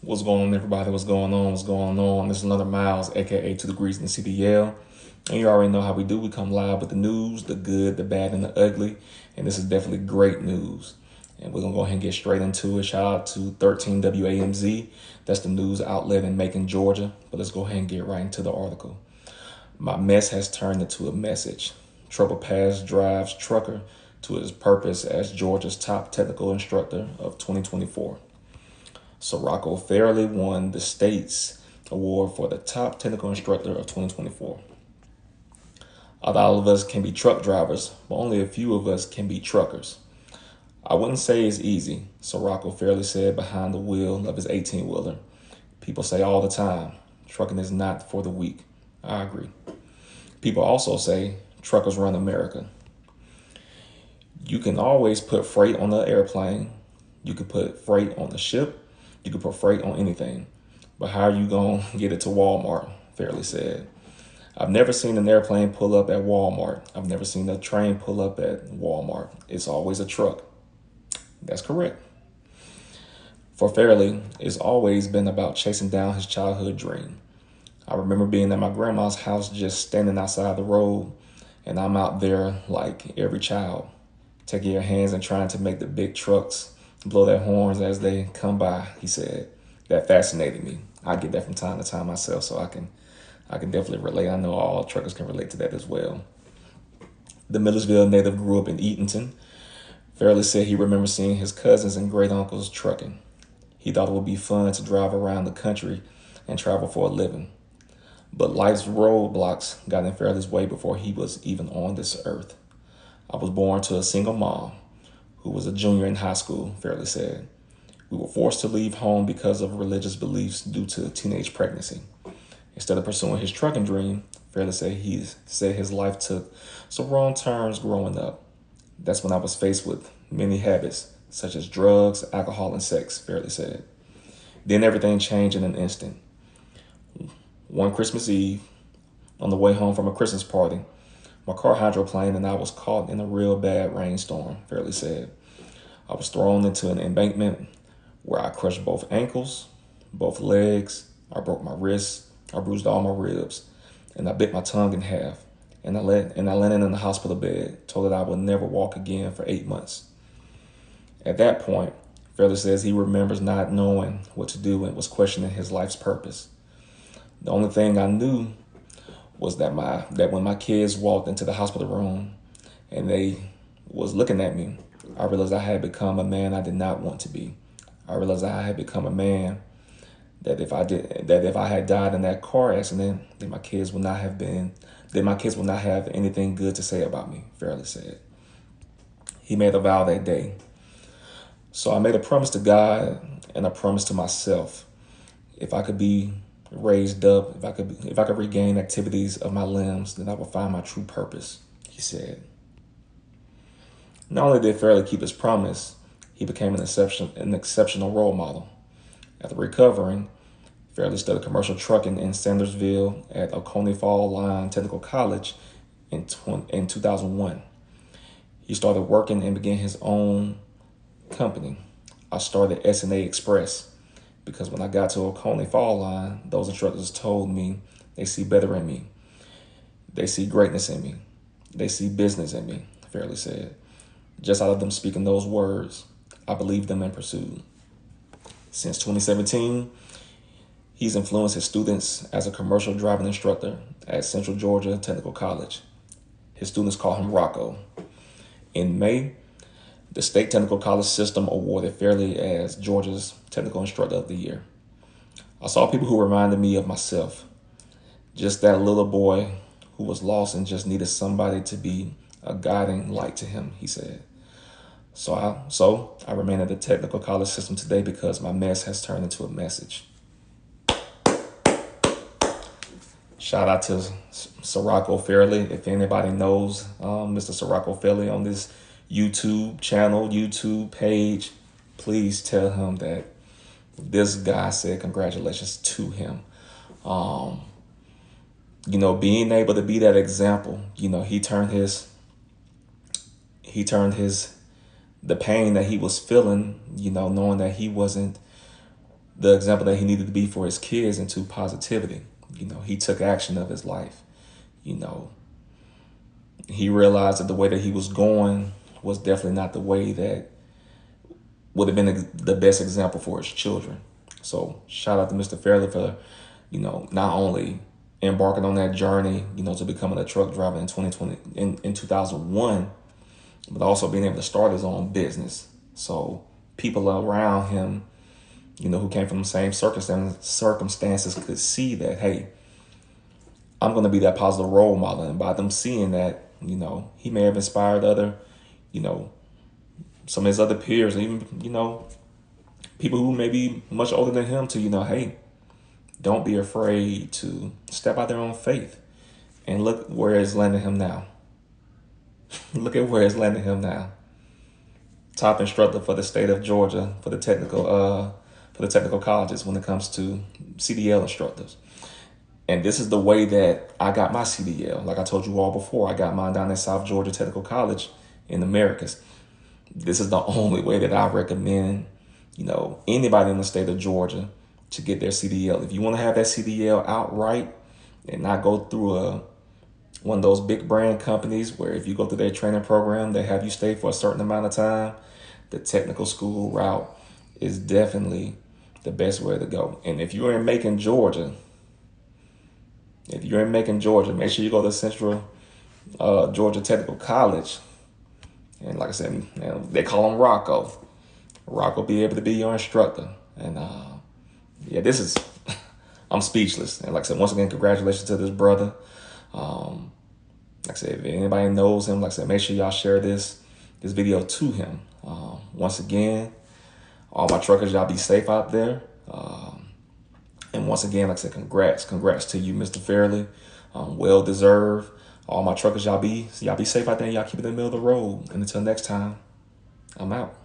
What's going on, everybody? What's going on? What's going on? This is another Miles, aka 2 Degrees in the CDL. And you already know how we do. We come live with the news, the good, the bad, and the ugly. And this is definitely great news. And we're going to go ahead and get straight into it. Shout out to 13 WAMZ. That's the news outlet in Macon, Georgia. But let's go ahead and get right into the article. My mess has turned into a message. Trouble Pass drives trucker to his purpose as Georgia's top technical instructor of 2024. Sharoko Farley won the state's award for the top technical instructor of 2024. All of us can be truck drivers, but only a few of us can be truckers. I wouldn't say it's easy, Sharoko Farley said behind the wheel of his 18-wheeler. People say all the time, trucking is not for the weak. I agree. People also say truckers run America. You can always put freight on the airplane. You can put freight on the ship. You can put freight on anything. But how are you going to get it to Walmart? Farley said. I've never seen an airplane pull up at Walmart. I've never seen a train pull up at Walmart. It's always a truck. That's correct. For Farley, it's always been about chasing down his childhood dream. I remember being at my grandma's house, just standing outside the road, and I'm out there like every child, taking your hands and trying to make the big trucks blow their horns as they come by, he said. That fascinated me. I get that from time to time myself, so I can definitely relate. I know all truckers can relate to that as well. The Millersville native grew up in Eatonton. Farley said he remembers seeing his cousins and great uncles trucking. He thought it would be fun to drive around the country and travel for a living. But life's roadblocks got in Farley's way before he was even on this earth. I was born to a single mom who was a junior in high school, Farley said. We were forced to leave home because of religious beliefs due to teenage pregnancy. Instead of pursuing his trucking dream, Farley said his life took some wrong turns growing up. That's when I was faced with many habits, such as drugs, alcohol, and sex, Farley said. Then everything changed in an instant. One Christmas Eve, on the way home from a Christmas party, my car hydroplaned and I was caught in a real bad rainstorm, Farley said. I was thrown into an embankment where I crushed both ankles, both legs, I broke my wrists, I bruised all my ribs, and I bit my tongue in half. And I landed in the hospital bed, told that I would never walk again for 8 months. At that point, Farley says he remembers not knowing what to do and was questioning his life's purpose. The only thing I knew was that when my kids walked into the hospital room and they was looking at me, I realized I had become a man I did not want to be. I realized I had become a man that if I had died in that car accident, then my kids would not have anything good to say about me, Farley said. He made a vow that day. So I made a promise to God and a promise to myself. If I could be raised up, if I could regain activities of my limbs, then I would find my true purpose, he said. Not only did Farley keep his promise, he became an exceptional role model. After recovering, Farley studied commercial trucking in Sandersville at Oconee Fall Line Technical College in 2001. He started working and began his own company. I started S&A Express because when I got to Oconee Fall Line, those instructors told me they see better in me. They see greatness in me. They see business in me, Farley said. Just out of them speaking those words, I believed them and pursued. Since 2017, he's influenced his students as a commercial driving instructor at Central Georgia Technical College. His students call him Rocco. In May, the State Technical College System awarded Farley as Georgia's Technical Instructor of the Year. I saw people who reminded me of myself. Just that little boy who was lost and just needed somebody to be a guiding light to him, he said. So I remain at the Technical College System today because my mess has turned into a message. Shout out to Sharoko Farley. If anybody knows Mr. Sharoko Farley on this YouTube channel, YouTube page, please tell him that this guy said congratulations to him. Being able to be that example, he turned the pain that he was feeling, knowing that he wasn't the example that he needed to be for his kids into positivity. You know, he took action of his life. You know, he realized that the way that he was going was definitely not the way that would have been the best example for his children. So shout out to Mr. Farley for, you know, not only embarking on that journey, you know, to becoming a truck driver in 2020, in 2001, but also being able to start his own business. So people around him, you know, who came from the same circumstances could see that, hey, I'm going to be that positive role model. And by them seeing that, you know, he may have inspired other, you know, some of his other peers, even, you know, people who may be much older than him to, you know, hey, don't be afraid to step out their own faith. And look where it's landing him now. Look at where it's landing him now. Top instructor for the state of Georgia for the technical colleges when it comes to CDL instructors. And this is the way that I got my CDL. Like I told you all before, I got mine down at South Georgia Technical College in the Americas. This is the only way that I recommend, you know, anybody in the state of Georgia to get their CDL. If you want to have that CDL outright and not go through one of those big brand companies where if you go through their training program, they have you stay for a certain amount of time, the technical school route is definitely the best way to go. And if you're in Macon, Georgia, make sure you go to Central Georgia Technical College. And like I said, they call him Rocco. Rocco will be able to be your instructor. And yeah, this is, I'm speechless. And like I said, once again, congratulations to this brother. Like I said, if anybody knows him, like I said, make sure y'all share this video to him. Once again, all my truckers, y'all be safe out there. And once again, like I said, congrats to you, Mr. Farley. Well deserved. All my truckers, y'all be safe out there and y'all keep it in the middle of the road. And until next time, I'm out.